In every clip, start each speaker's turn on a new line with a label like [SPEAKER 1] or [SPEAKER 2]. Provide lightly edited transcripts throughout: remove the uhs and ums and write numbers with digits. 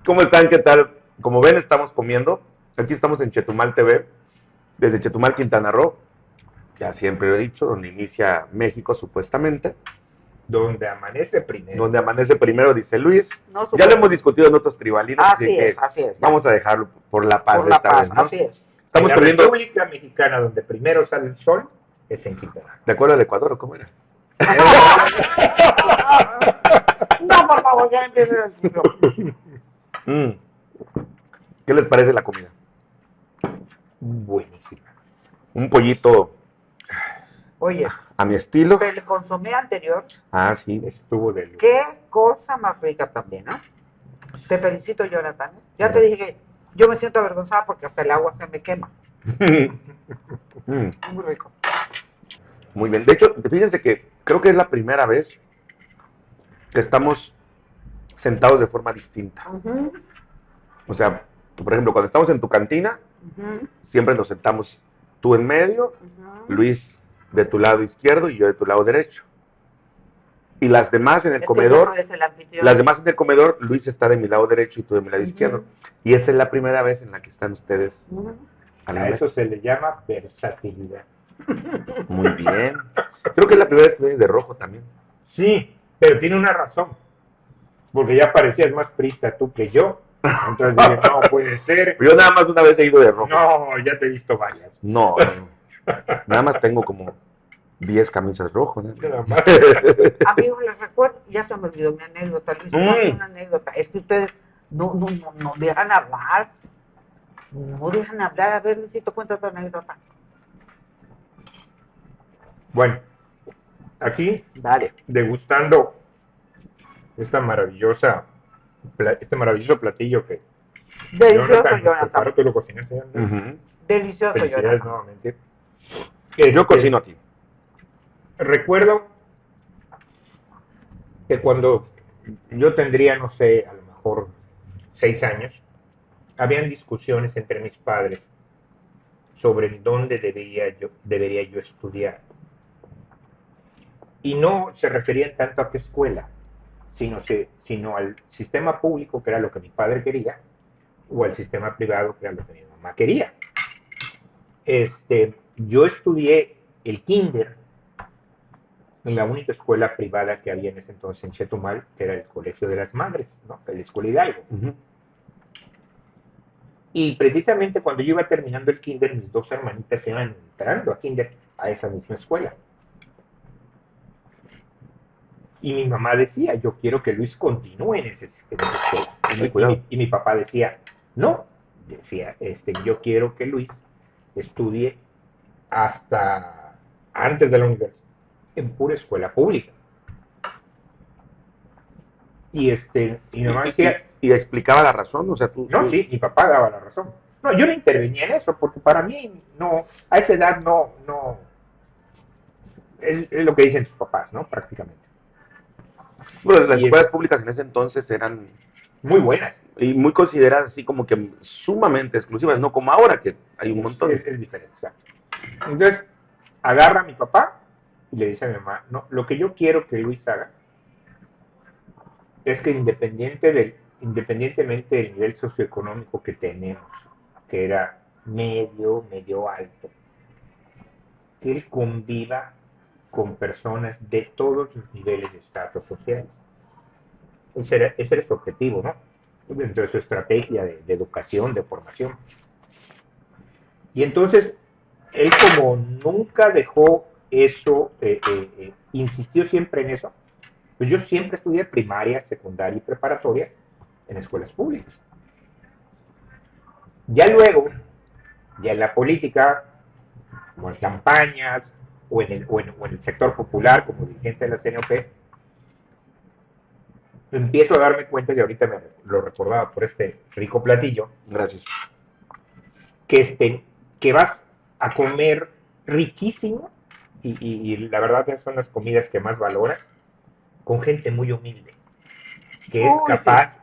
[SPEAKER 1] ¿Cómo están? ¿Qué tal? Como ven, estamos comiendo. Aquí estamos en Chetumal TV, desde Chetumal, Quintana Roo. Ya siempre lo he dicho, donde inicia México, supuestamente.
[SPEAKER 2] Donde amanece primero.
[SPEAKER 1] Donde amanece primero, dice Luis.
[SPEAKER 3] No,
[SPEAKER 1] Ya lo hemos
[SPEAKER 3] supuestamente.
[SPEAKER 1] discutido en otros tribalinos,
[SPEAKER 3] Así es, ya.
[SPEAKER 1] vamos a dejarlo por la paz
[SPEAKER 3] Por
[SPEAKER 1] de
[SPEAKER 3] la
[SPEAKER 1] esta
[SPEAKER 3] paz,
[SPEAKER 1] vez, ¿no?
[SPEAKER 3] así es.
[SPEAKER 2] En
[SPEAKER 1] Estamos
[SPEAKER 2] la
[SPEAKER 1] perdiendo,
[SPEAKER 2] República Mexicana, donde primero sale el sol, es en Quintana
[SPEAKER 1] ¿de acuerdo al Ecuador o cómo era?
[SPEAKER 3] No, por favor, ya empieza la discusión.
[SPEAKER 1] Mm. ¿Qué les parece la comida?
[SPEAKER 2] Buenísima.
[SPEAKER 1] Un pollito
[SPEAKER 3] Oye,
[SPEAKER 1] a mi estilo.
[SPEAKER 3] pero el consomé anterior,
[SPEAKER 1] Ah, sí.
[SPEAKER 2] Estuvo de lujo.
[SPEAKER 3] qué cosa más rica también, ¿no? Te felicito, Jonathan. Ya te dije que yo me siento avergonzada porque hasta el agua se me quema.
[SPEAKER 1] Mm.
[SPEAKER 3] Muy rico.
[SPEAKER 1] Muy bien. De hecho, fíjense que creo que es la primera vez que estamos sentados de forma distinta. O sea, por ejemplo, cuando estamos en tu cantina, siempre nos sentamos tú en medio, Luis de tu lado izquierdo y yo de tu lado derecho. Y las demás en el comedor, las demás en el comedor, Luis está de mi lado derecho y tú de mi lado izquierdo. Y esa es la primera vez en la que están ustedes a la
[SPEAKER 2] A eso
[SPEAKER 1] mesa.
[SPEAKER 2] se le llama versatilidad.
[SPEAKER 1] Muy bien. Creo que es la primera vez que vienes de rojo también.
[SPEAKER 2] Sí, pero tiene una razón. Porque ya parecías más prista tú que yo. Entonces dije, no puede ser.
[SPEAKER 1] Yo nada más una vez he ido de rojo.
[SPEAKER 2] No, ya te he visto varias.
[SPEAKER 1] No, nada más tengo como 10 camisas rojas. ¿no?
[SPEAKER 2] Nada más.
[SPEAKER 3] Amigos, les recuerdo, ya se me olvidó mi anécdota, Luis, una anécdota. Es que ustedes no dejan hablar. No dejan hablar. A ver, Luisito, cuenta tu anécdota.
[SPEAKER 2] Bueno, aquí
[SPEAKER 3] Dale.
[SPEAKER 2] degustando este maravilloso platillo que
[SPEAKER 3] Delicioso,
[SPEAKER 2] Jonathan nos preparó.
[SPEAKER 3] Jonathan.
[SPEAKER 2] ¿Tú lo cocinaste?
[SPEAKER 3] Delicioso,
[SPEAKER 2] Felicidades
[SPEAKER 3] Jonathan.
[SPEAKER 2] nuevamente.
[SPEAKER 1] Yo cocino aquí.
[SPEAKER 2] Recuerdo que cuando yo tendría, no sé, a lo mejor 6 años, habían discusiones entre mis padres sobre en dónde debería yo estudiar. Y no se referían tanto a qué escuela, sino al sistema público, que era lo que mi padre quería, o al sistema privado, que era lo que mi mamá quería. Yo estudié el kinder en la única escuela privada que había en ese entonces en Chetumal, que era el Colegio de las Madres, ¿no? La Escuela Hidalgo. Y precisamente cuando yo iba terminando el kinder, mis dos hermanitas iban entrando a kinder, a esa misma escuela. Y mi mamá decía, yo quiero que Luis continúe en esa escuela. Y mi papá decía, no, decía, yo quiero que Luis estudie hasta antes de la universidad, en pura escuela pública. Y mi mamá decía...
[SPEAKER 1] ¿Y explicaba la razón? O sea,
[SPEAKER 2] No, sí, mi papá daba la razón. No, yo no intervenía en eso, porque para mí, no, a esa edad no, es lo que dicen tus papás, ¿no? Prácticamente.
[SPEAKER 1] Bueno, las escuelas públicas en ese entonces eran
[SPEAKER 2] muy buenas.
[SPEAKER 1] Y muy consideradas así como que sumamente exclusivas, no como ahora que hay un montón.
[SPEAKER 2] Es diferente, exacto. Entonces, agarra a mi papá y le dice a mi mamá, no, lo que yo quiero que Luis haga es que independientemente del nivel socioeconómico que tenemos, que era medio alto, que él conviva con personas de todos los niveles de estatus sociales. Ese era su objetivo, ¿no? Dentro de su estrategia de educación, de formación. Y entonces, él como nunca dejó eso, insistió siempre en eso, pues yo siempre estudié primaria, secundaria y preparatoria en escuelas públicas. Ya luego, ya en la política, como en campañas, o en el sector popular, como dirigente de la CNOP, empiezo a darme cuenta, y ahorita me lo recordaba por este rico platillo.
[SPEAKER 1] Gracias.
[SPEAKER 2] Que vas a comer riquísimo, y la verdad que son las comidas que más valoras, con gente muy humilde, que es capaz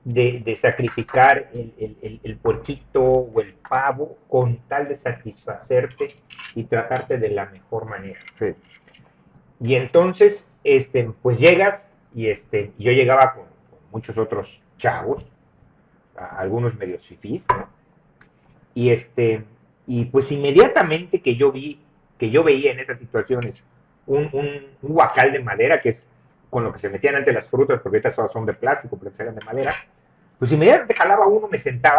[SPEAKER 2] de sacrificar el puerquito o el pavo con tal de satisfacerte y tratarte de la mejor manera.
[SPEAKER 1] Sí.
[SPEAKER 2] Y entonces, pues llegas, y yo llegaba con muchos otros chavos, algunos medios fifís, ¿no? Y y pues inmediatamente que yo veía en esas situaciones un guacal de madera, que es con lo que se metían antes las frutas, porque ahorita todas son de plástico, pero eran de madera, pues inmediatamente jalaba uno, me sentaba,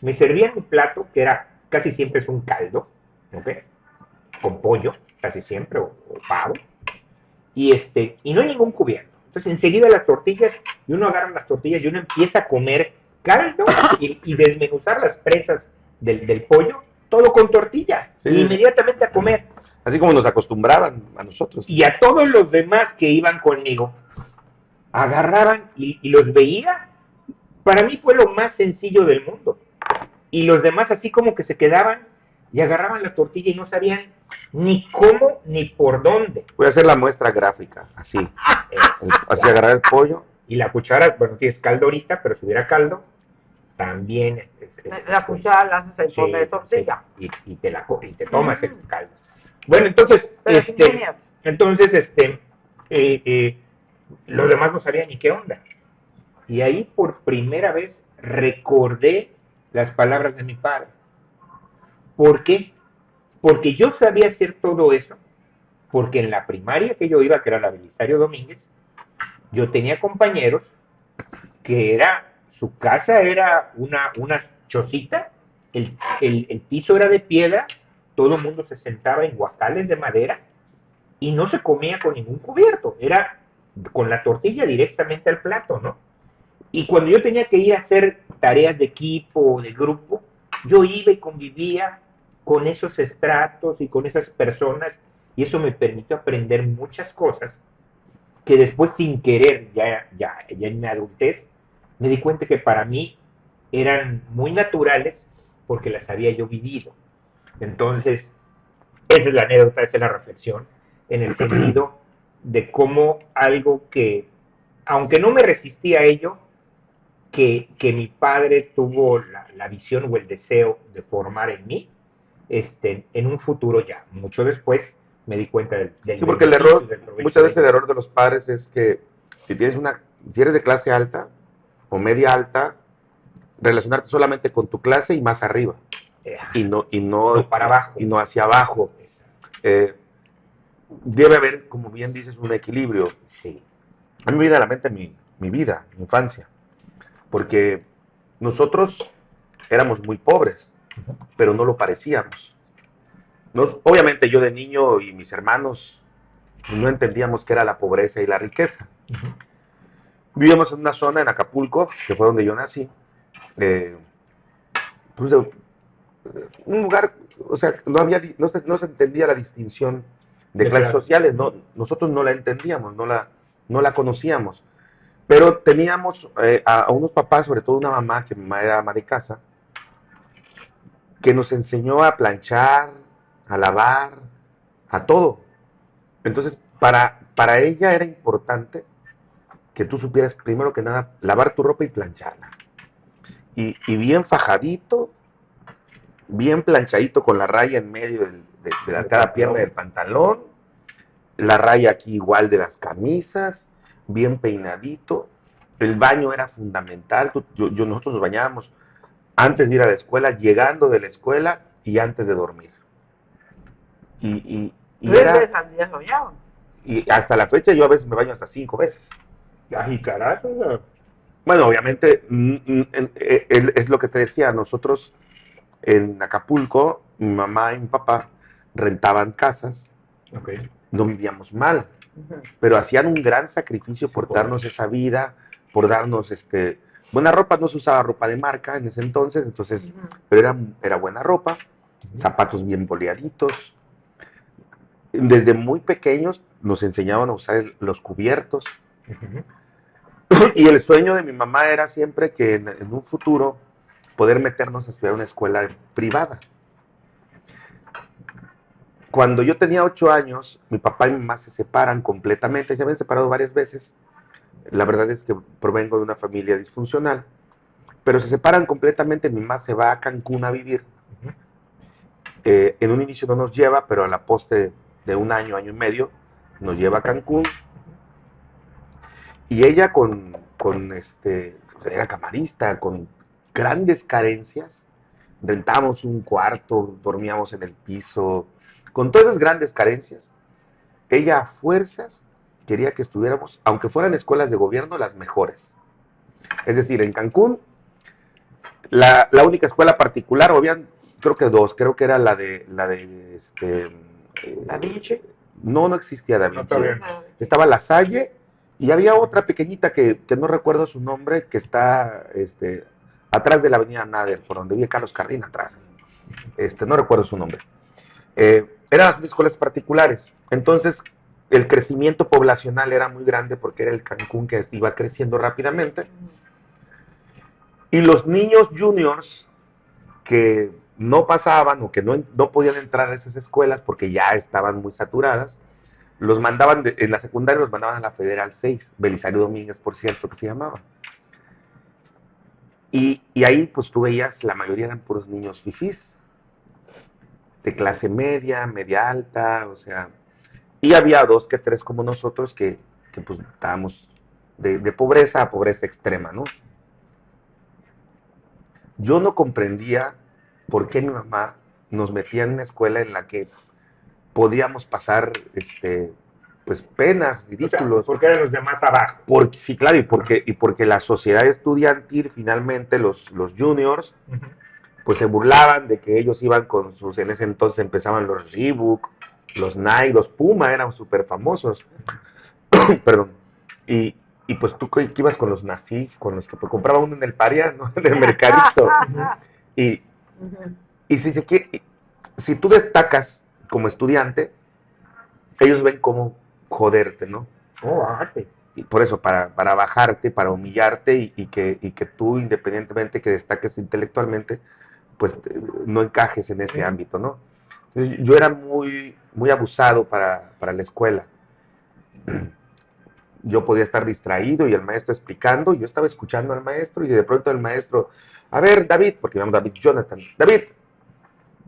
[SPEAKER 2] me servían mi plato, que era casi siempre es un caldo, ¿ok? Con pollo, casi siempre, o pavo, y no hay ningún cubierto. Entonces enseguida las tortillas, y uno agarra las tortillas y uno empieza a comer caldo y desmenuzar las presas del pollo, todo con tortilla,
[SPEAKER 1] Sí,
[SPEAKER 2] y inmediatamente a comer.
[SPEAKER 1] Así como nos acostumbraban a nosotros.
[SPEAKER 2] Y a todos los demás que iban conmigo, agarraban y los veía. Para mí fue lo más sencillo del mundo. Y los demás así como que se quedaban y agarraban la tortilla y no sabían ni cómo ni por dónde.
[SPEAKER 1] Voy a hacer la muestra gráfica, así. Así agarrar el pollo.
[SPEAKER 2] Y la cuchara, bueno, tienes caldo ahorita, pero si hubiera caldo, también
[SPEAKER 3] La cuchara la haces en
[SPEAKER 2] sí,
[SPEAKER 3] forma de tortilla.
[SPEAKER 2] sí, y te tomas el caldo. Bueno, entonces,
[SPEAKER 3] Pero sin líneas.
[SPEAKER 2] entonces, los demás no sabían ni qué onda. Y ahí por primera vez recordé las palabras de mi padre. ¿Por qué? Porque yo sabía hacer todo eso, porque en la primaria que yo iba, que era la Belisario Domínguez, yo tenía compañeros que su casa era una chocita, el piso era de piedra, todo el mundo se sentaba en guacales de madera y no se comía con ningún cubierto, era con la tortilla directamente al plato, ¿no? Y cuando yo tenía que ir a hacer tareas de equipo o de grupo, yo iba y convivía con esos estratos y con esas personas, y eso me permitió aprender muchas cosas que después sin querer, ya en mi adultez, me di cuenta que para mí eran muy naturales porque las había yo vivido. Entonces, esa es la anécdota, esa es la reflexión, en el sentido de cómo algo que, aunque no me resistí a ello, que mi padre tuvo la visión o el deseo de formar en mí, en un futuro ya, mucho después, me di cuenta del
[SPEAKER 1] Sí, porque el
[SPEAKER 2] beneficio
[SPEAKER 1] error,
[SPEAKER 2] y del provecho
[SPEAKER 1] muchas
[SPEAKER 2] de
[SPEAKER 1] veces el
[SPEAKER 2] ello.
[SPEAKER 1] error de los padres es que si eres de clase alta o media alta, relacionarte solamente con tu clase y más arriba,
[SPEAKER 2] No para abajo.
[SPEAKER 1] y no hacia abajo. Eh, Debe haber, como bien dices, un equilibrio.
[SPEAKER 2] Sí.
[SPEAKER 1] A mí me viene a la mente mi vida, mi infancia, porque nosotros éramos muy pobres, pero no lo parecíamos. Obviamente yo de niño y mis hermanos no entendíamos qué era la pobreza y la riqueza. Vivíamos en una zona en Acapulco, que fue donde yo nací, pues, un lugar, o sea, no se entendía la distinción de clases sociales, nosotros no la entendíamos, no la conocíamos, pero teníamos a unos papás, sobre todo una mamá, que mi mamá era ama de casa, que nos enseñó a planchar, a lavar, a todo. Entonces, para ella era importante que tú supieras primero que nada lavar tu ropa y plancharla. Y bien fajadito, bien planchadito con la raya en medio de cada pierna del pantalón, la raya aquí igual de las camisas, bien peinadito. El baño era fundamental. Nosotros nos bañábamos antes de ir a la escuela, llegando de la escuela y antes de dormir. Y
[SPEAKER 3] 3 veces al día soñaban.
[SPEAKER 1] Y hasta la fecha yo a veces me baño hasta 5 veces.
[SPEAKER 2] Ay, carajo.
[SPEAKER 1] Bueno, obviamente es lo que te decía, nosotros en Acapulco, mi mamá y mi papá rentaban casas,
[SPEAKER 2] Okay.
[SPEAKER 1] no vivíamos mal, pero hacían un gran sacrificio por
[SPEAKER 2] por
[SPEAKER 1] darnos esa vida, por darnos buena ropa. No se usaba ropa de marca en ese entonces, pero era buena ropa, zapatos bien boleaditos. Desde muy pequeños nos enseñaban a usar los cubiertos. Y el sueño de mi mamá era siempre que en un futuro poder meternos a estudiar en una escuela privada. Cuando yo tenía 8 años, mi papá y mi mamá se separan completamente. Se habían separado varias veces. La verdad es que provengo de una familia disfuncional. Pero se separan completamente. Mi mamá se va a Cancún a vivir. En un inicio no nos lleva, pero a la poste de un año, año y medio, nos lleva a Cancún. Y ella era camarista, con grandes carencias. Rentábamos un cuarto, dormíamos en el piso, con todas esas grandes carencias. Ella a fuerzas quería que estuviéramos, aunque fueran escuelas de gobierno, las mejores. Es decir, en Cancún, la única escuela particular, habían, creo que dos, creo que era
[SPEAKER 3] ¿Da Vinci?
[SPEAKER 1] no, no existía Da
[SPEAKER 2] No,
[SPEAKER 1] Vinci.
[SPEAKER 2] todavía no.
[SPEAKER 1] Estaba La Salle y había otra pequeñita que no recuerdo su nombre, que está atrás de la avenida Nader, por donde vive Carlos Cardín, atrás. No recuerdo su nombre. Eran las escuelas particulares. Entonces, el crecimiento poblacional era muy grande porque era el Cancún que iba creciendo rápidamente. Y los niños juniors que no pasaban o que no podían entrar a esas escuelas porque ya estaban muy saturadas, los mandaban, en la secundaria los mandaban a la Federal 6, Belisario Domínguez, por cierto, que se llamaba. Y ahí, pues tú veías, la mayoría eran puros niños fifís, de clase media, media alta, o sea, y había dos que tres como nosotros que pues estábamos de pobreza a pobreza extrema, ¿no? Yo no comprendía por qué mi mamá nos metía en una escuela en la que podíamos pasar pues penas,
[SPEAKER 2] O sea,
[SPEAKER 1] ridículos.
[SPEAKER 2] porque eran los de más abajo.
[SPEAKER 1] Sí, claro, y porque la sociedad estudiantil, finalmente, los juniors, pues se burlaban de que ellos iban con sus, en ese entonces empezaban los Reebok, los Nike, los Puma, eran súper famosos. Perdón. Y pues tú que ibas con los Nasif, con los que compraba uno en el Paria, ¿no? En el mercadito. Y si tú destacas como estudiante, ellos ven cómo joderte, ¿no?
[SPEAKER 2] Oh, bájate.
[SPEAKER 1] Y por eso, para bajarte, para humillarte y que tú, independientemente que destaques intelectualmente, pues no encajes en ese ámbito, ¿no? Entonces, yo era muy, muy abusado para la escuela. Yo podía estar distraído y el maestro explicando, y yo estaba escuchando al maestro y de pronto el maestro, a ver, David, porque me llamo David Jonathan, David,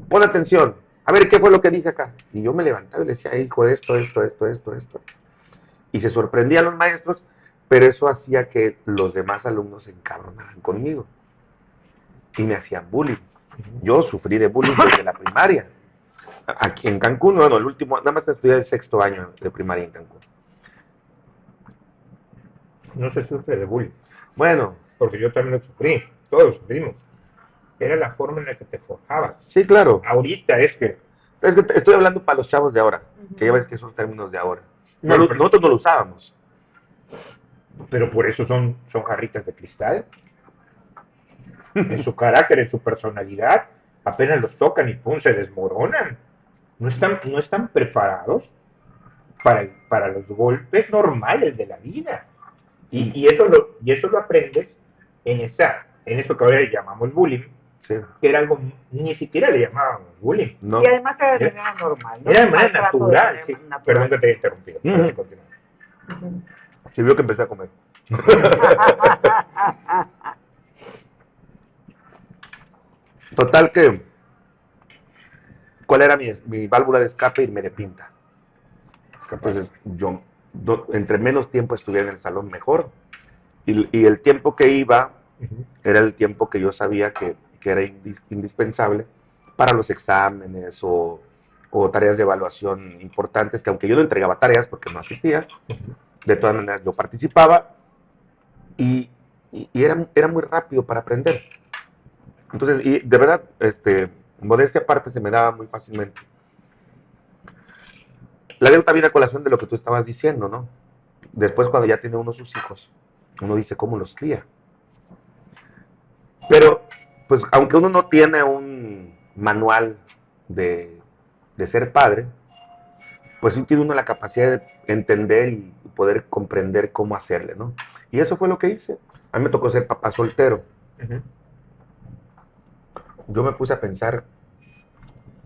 [SPEAKER 1] pon atención, a ver, ¿qué fue lo que dije acá? Y yo me levantaba y le decía, hijo, esto. Y se sorprendían los maestros, pero eso hacía que los demás alumnos se encabronaran conmigo y me hacían bullying. Yo sufrí de bullying desde la primaria. Aquí en Cancún, bueno, el último, nada más estudié el 6º año de primaria en Cancún.
[SPEAKER 2] No se sufre de bullying,
[SPEAKER 1] Bueno,
[SPEAKER 2] porque yo también lo sufrí, todos lo sufrimos. Era la forma en la que te forjabas.
[SPEAKER 1] sí, claro.
[SPEAKER 2] Ahorita es que
[SPEAKER 1] Estoy hablando para los chavos de ahora, que ya ves que son términos de ahora.
[SPEAKER 2] Bueno, pero-
[SPEAKER 1] Nosotros no lo usábamos.
[SPEAKER 2] pero por eso son jarritas de cristal. En su carácter, en su personalidad, apenas los tocan y pum, se desmoronan. No están preparados para los golpes normales de la vida. Y eso lo aprendes en eso que ahora le llamamos bullying,
[SPEAKER 1] Sí.
[SPEAKER 2] que era algo, ni siquiera le llamábamos bullying.
[SPEAKER 1] No.
[SPEAKER 3] Y además era de manera normal, ¿no?
[SPEAKER 2] Era de manera
[SPEAKER 3] Maltrato
[SPEAKER 2] natural,
[SPEAKER 3] manera
[SPEAKER 2] sí.
[SPEAKER 3] natural.
[SPEAKER 2] Perdón que te haya interrumpido.
[SPEAKER 1] Ujú.
[SPEAKER 2] Ahora sí, continúa.
[SPEAKER 1] Sí, vio que empecé a comer. Total que, ¿cuál era mi válvula de escape? Irme de pinta. Entonces, yo, entre menos tiempo estuviera en el salón, mejor. Y el tiempo que iba
[SPEAKER 2] Ujú.
[SPEAKER 1] era el tiempo que yo sabía que era indispensable para los exámenes o tareas de evaluación importantes, que aunque yo no entregaba tareas porque no asistía, de todas maneras yo participaba y era muy rápido para aprender. Entonces, y de verdad, modestia aparte, se me daba muy fácilmente. La deuda viene a colación de lo que tú estabas diciendo, ¿no? Después, cuando ya tiene uno sus hijos, uno dice cómo los cría. Pero, pues, aunque uno no tiene un manual de ser padre, pues sí tiene uno la capacidad de entender y poder comprender cómo hacerle, ¿no? Y eso fue lo que hice. A mí me tocó ser papá soltero.
[SPEAKER 2] Ujú.
[SPEAKER 1] Yo me puse a pensar,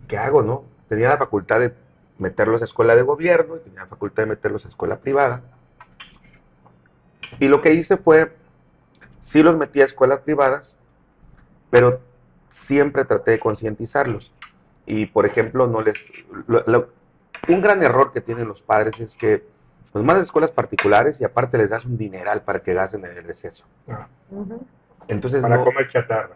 [SPEAKER 1] ¿qué hago, no? Tenía la facultad de meterlos a escuela de gobierno y tenía la facultad de meterlos a escuela privada. Y lo que hice fue, sí los metí a escuelas privadas, pero siempre traté de concientizarlos. Y, por ejemplo, un gran error que tienen los padres es que Los mandas a escuelas particulares y aparte les das un dineral para que gasten en el receso.
[SPEAKER 2] Ah,
[SPEAKER 3] Ujú.
[SPEAKER 1] Entonces
[SPEAKER 2] para
[SPEAKER 1] no,
[SPEAKER 2] comer chatarra.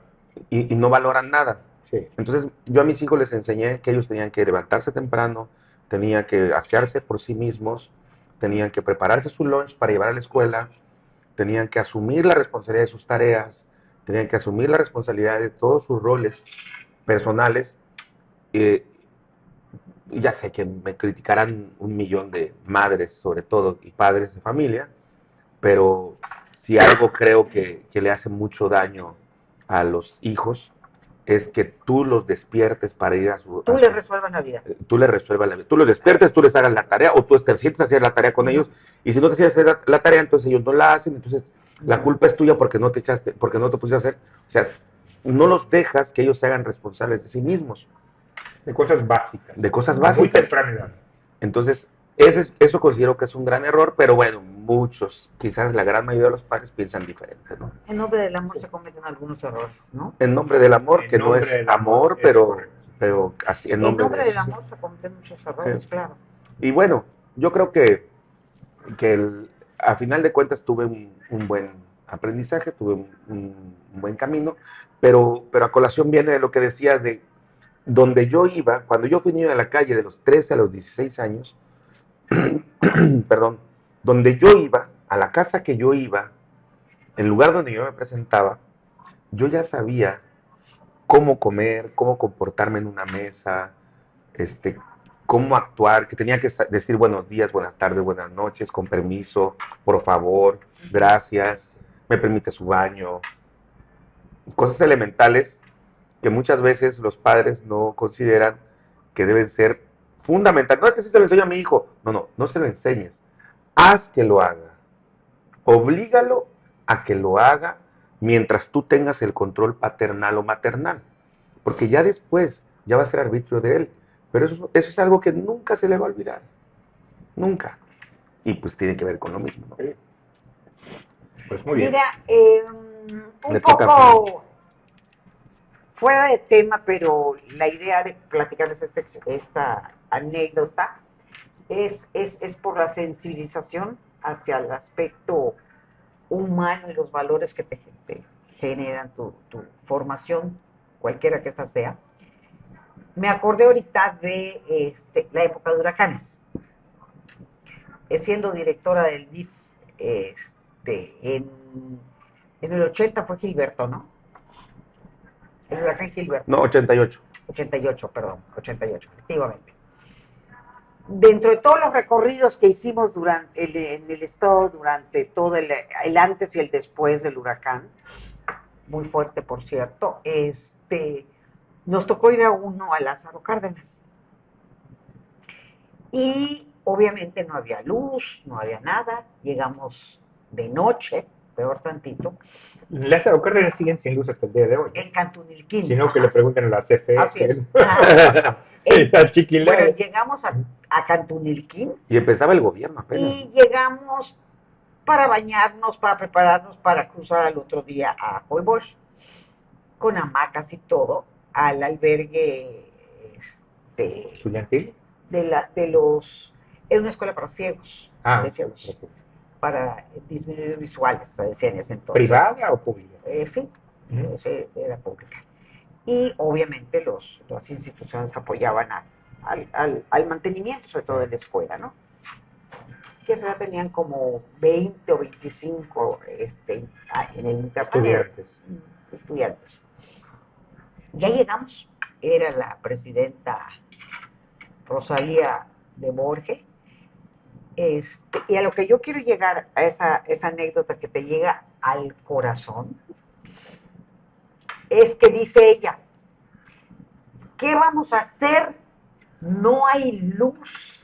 [SPEAKER 1] y no valoran nada.
[SPEAKER 2] Sí.
[SPEAKER 1] Entonces yo a mis hijos les enseñé que ellos tenían que levantarse temprano, tenían que asearse por sí mismos, tenían que prepararse su lunch para llevar a la escuela, tenían que asumir la responsabilidad de sus tareas, tenían que asumir la responsabilidad de todos sus roles personales. eh, y ya sé que me criticarán un millón de madres, sobre todo, y padres de familia, pero si algo creo que le hace mucho daño a los hijos es que tú los despiertes para ir a su...
[SPEAKER 3] Tú le resuelvas la vida.
[SPEAKER 1] Tú les resuelvas la vida. Tú los despiertes, tú les hagas la tarea o tú te sientes a hacer la tarea con ellos y si no te sientes a hacer la tarea, entonces ellos no la hacen, entonces la culpa es tuya porque no te echaste, porque no te pusiste a hacer. O sea, no los dejas que ellos se hagan responsables de sí mismos.
[SPEAKER 2] De cosas básicas.
[SPEAKER 1] De cosas
[SPEAKER 2] A muy
[SPEAKER 1] básicas.
[SPEAKER 2] temprana edad.
[SPEAKER 1] Entonces, eso considero que es un gran error, pero bueno, muchos, quizás la gran mayoría de los padres piensan diferente, ¿no?
[SPEAKER 3] En nombre del amor se cometen algunos errores, ¿no?
[SPEAKER 1] En nombre del amor,
[SPEAKER 2] En
[SPEAKER 1] que no
[SPEAKER 2] nombre
[SPEAKER 1] es
[SPEAKER 2] del
[SPEAKER 1] amor,
[SPEAKER 2] amor, es
[SPEAKER 1] pero,
[SPEAKER 2] correcto.
[SPEAKER 1] pero así, en
[SPEAKER 3] En
[SPEAKER 1] nombre,
[SPEAKER 3] nombre
[SPEAKER 1] de
[SPEAKER 3] del
[SPEAKER 1] eso, sí.
[SPEAKER 3] amor se cometen muchos errores,
[SPEAKER 1] Sí.
[SPEAKER 3] claro.
[SPEAKER 1] Y bueno, yo creo que a final de cuentas tuve un buen aprendizaje, tuve un buen camino, pero a colación viene de lo que decías de donde yo iba, cuando yo fui niño de la calle de los 13 a los 16 años, perdón, donde yo iba, a la casa que yo iba, el lugar donde yo me presentaba, yo ya sabía cómo comer, cómo comportarme en una mesa, este, cómo actuar, que tenía que decir buenos días, buenas tardes, buenas noches, con permiso, por favor, gracias, me permite su baño, cosas elementales que muchas veces los padres no consideran que deben ser fundamentales. No es que si se lo enseño a mi hijo, no se lo enseñes, haz que lo haga, oblígalo a que lo haga mientras tú tengas el control paternal o maternal, porque ya después ya va a ser arbitrio de él, pero eso es algo que nunca se le va a olvidar, nunca, y pues tiene que ver con lo mismo, ¿no?
[SPEAKER 2] Pues muy bien.
[SPEAKER 3] Mira, un
[SPEAKER 1] Le toca a
[SPEAKER 3] poco fuera de tema, pero la idea de platicarles esta anécdota es por la sensibilización hacia el aspecto humano y los valores que te generan tu formación, cualquiera que esta sea. Me acordé ahorita de la época de huracanes. Siendo directora del DIF, en el 80 fue Gilberto, ¿no? El huracán Gilberto.
[SPEAKER 1] No, 88.
[SPEAKER 3] 88, perdón, 88, efectivamente. Dentro de todos los recorridos que hicimos en el estado durante todo el antes y el después del huracán, muy fuerte por cierto, nos tocó ir a uno a Lázaro Cárdenas. Y obviamente no había luz, no había nada, llegamos de noche, peor tantito.
[SPEAKER 2] Lázaro Cárdenas siguen sin luz hasta el día de hoy.
[SPEAKER 3] En Cantunilquín.
[SPEAKER 2] Sino que le pregunten a la CFE.
[SPEAKER 3] Así es.
[SPEAKER 2] A Chiquilay.
[SPEAKER 3] Bueno, llegamos a Cantunilquín.
[SPEAKER 1] Y empezaba el gobierno apenas.
[SPEAKER 3] Y llegamos para bañarnos, para prepararnos para cruzar al otro día a Holbox, con hamacas y todo, al albergue
[SPEAKER 2] ¿Estudiantil?
[SPEAKER 3] era una escuela para ciegos,
[SPEAKER 2] Ah,
[SPEAKER 3] ciegos, para disminuir visuales, se decía en ese entonces.
[SPEAKER 2] ¿Privada o pública?
[SPEAKER 3] Sí, era pública. Y obviamente las instituciones apoyaban al mantenimiento, sobre todo de la escuela, ¿no? Que ya tenían como 20 o 25 en el internado. Estudiantes. Ya llegamos, era la presidenta Rosalía de Borges, y a lo que yo quiero llegar, a esa anécdota que te llega al corazón, es que dice ella, ¿qué vamos a hacer? No hay luz.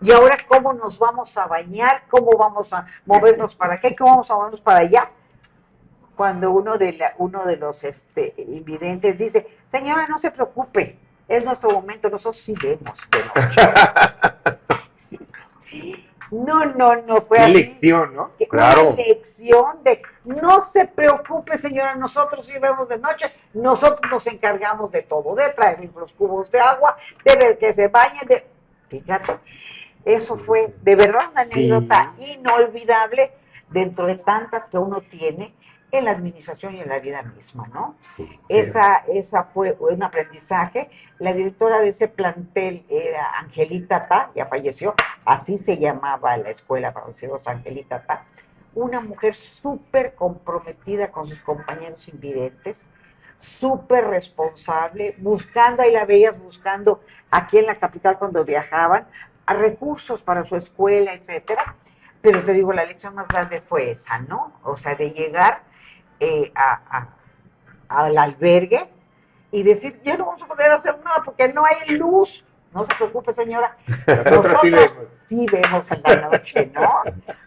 [SPEAKER 3] Y ahora, ¿cómo nos vamos a bañar? ¿Cómo vamos a movernos para acá? ¿Cómo vamos a movernos para allá? Cuando uno de los invidentes dice, señora, no se preocupe, es nuestro momento, nosotros sí vemos de noche. No, fue
[SPEAKER 2] qué
[SPEAKER 3] así.
[SPEAKER 2] lección, ¿no?
[SPEAKER 1] Claro.
[SPEAKER 3] Una lección de, no se preocupe, señora, nosotros sí vemos de noche, nosotros nos encargamos de todo, de traer los cubos de agua, de ver que se bañen, fíjate. Eso fue de verdad una
[SPEAKER 2] Sí.
[SPEAKER 3] anécdota inolvidable dentro de tantas que uno tiene en la administración y en la vida misma, ¿no?
[SPEAKER 2] Sí.
[SPEAKER 3] Esa fue un aprendizaje. La directora de ese plantel era Angelita Ta, ya falleció, así se llamaba la escuela para los ciegos, Angelita Ta. Una mujer súper comprometida con sus compañeros invidentes, súper responsable, buscando, ahí la veías buscando aquí en la capital cuando viajaban, a recursos para su escuela, etcétera. Pero te digo, la lección más grande fue esa, ¿no? O sea, de llegar al albergue y decir, ya no vamos a poder hacer nada porque no hay luz. No se preocupe, señora.
[SPEAKER 2] Nosotros sí vemos.
[SPEAKER 3] Sí vemos en la noche, ¿no?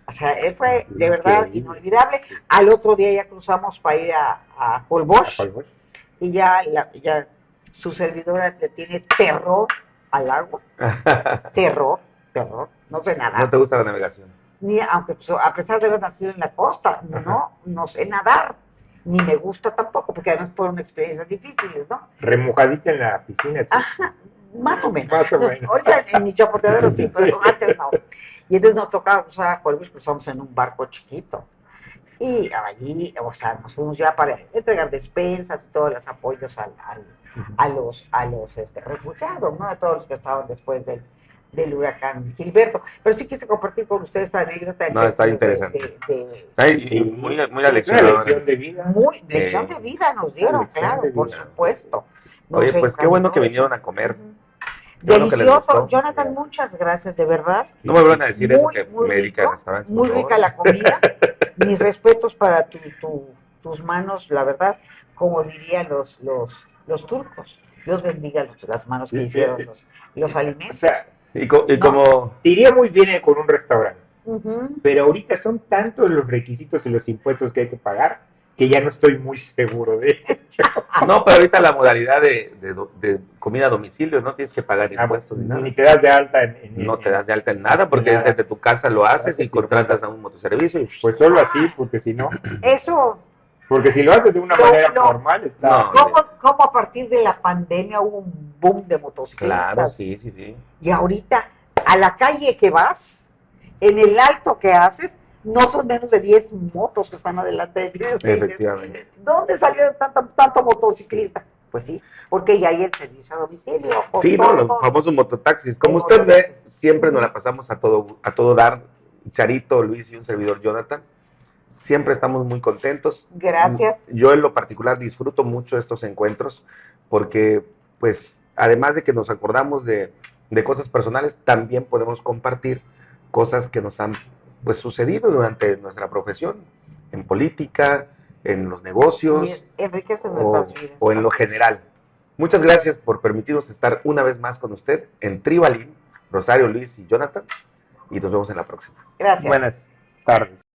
[SPEAKER 3] O sea, fue de verdad
[SPEAKER 2] Increíble.
[SPEAKER 3] inolvidable. Al otro día ya cruzamos para ir a Holbox y ya su servidora le tiene terror al agua. Terror, no sé nadar.
[SPEAKER 1] ¿No te gusta la navegación?
[SPEAKER 3] Ni, aunque pues, a pesar de haber nacido en la costa, no sé nadar, ni me gusta tampoco, porque además fueron experiencias difíciles, ¿no?
[SPEAKER 2] Remojadita en la piscina, sí.
[SPEAKER 3] Ajá, más o menos.
[SPEAKER 2] Más o menos.
[SPEAKER 3] Ahorita en mi chapoteadero sí, pero antes no. Y entonces nos tocaba cruzar a Colbis, cruzamos en un barco chiquito. Y allí, o sea, nos fuimos ya para entregar despensas y todos los apoyos a los refugiados, ¿no? A todos los que estaban después del huracán Gilberto. Pero sí quise compartir con ustedes esta anécdota.
[SPEAKER 1] No, está interesante. Muy la lección.
[SPEAKER 2] Una lección de vida.
[SPEAKER 3] Muy lección de vida nos dieron, claro, por supuesto.
[SPEAKER 1] Oye, pues qué bueno que vinieron a comer.
[SPEAKER 3] Delicioso, Jonathan, muchas gracias, de verdad.
[SPEAKER 1] No me vuelvan a decir eso, que me dedica al restaurante.
[SPEAKER 3] Muy rica la comida. Mis respetos para tus manos, la verdad, como dirían los turcos. Dios bendiga las manos que hicieron los alimentos.
[SPEAKER 2] O sea,
[SPEAKER 1] y como...
[SPEAKER 2] Te iría muy bien con un restaurante, pero ahorita son tantos los requisitos y los impuestos que hay que pagar que ya no estoy muy seguro de ello.
[SPEAKER 1] No, pero ahorita la modalidad de comida a domicilio, no tienes que pagar impuestos ni nada.
[SPEAKER 2] Ni te das de alta
[SPEAKER 1] no te das de alta en nada, porque
[SPEAKER 2] nada.
[SPEAKER 1] desde tu casa lo haces y contratas a un motoservicio. Y...
[SPEAKER 2] Pues solo así, porque si no...
[SPEAKER 3] Eso...
[SPEAKER 2] Porque si lo haces de una manera formal, está...
[SPEAKER 1] No,
[SPEAKER 3] ¿Cómo a partir de la pandemia hubo un boom de motociclistas?
[SPEAKER 1] Claro, sí.
[SPEAKER 3] Y ahorita, a la calle que vas, en el alto que haces, no son menos de 10 motos que están adelante de ti.
[SPEAKER 1] Efectivamente.
[SPEAKER 3] ¿Dónde salieron tanto motociclista? Pues sí, porque ya hay el servicio a domicilio.
[SPEAKER 1] Sí, no, los famosos mototaxis. Como usted ve, siempre nos la pasamos a todo dar. Charito, Luis y un servidor Jonathan. Siempre estamos muy contentos.
[SPEAKER 3] Gracias.
[SPEAKER 1] Yo en lo particular disfruto mucho estos encuentros porque, pues, además de que nos acordamos de cosas personales, también podemos compartir cosas que nos han, pues, sucedido durante nuestra profesión, en política, en los negocios,
[SPEAKER 3] enriquece nuestras vidas.
[SPEAKER 1] O en lo general. Muchas gracias por permitirnos estar una vez más con usted en Tribalín, Rosario, Luis y Jonathan, y nos vemos en la próxima.
[SPEAKER 3] Gracias.
[SPEAKER 2] Buenas tardes.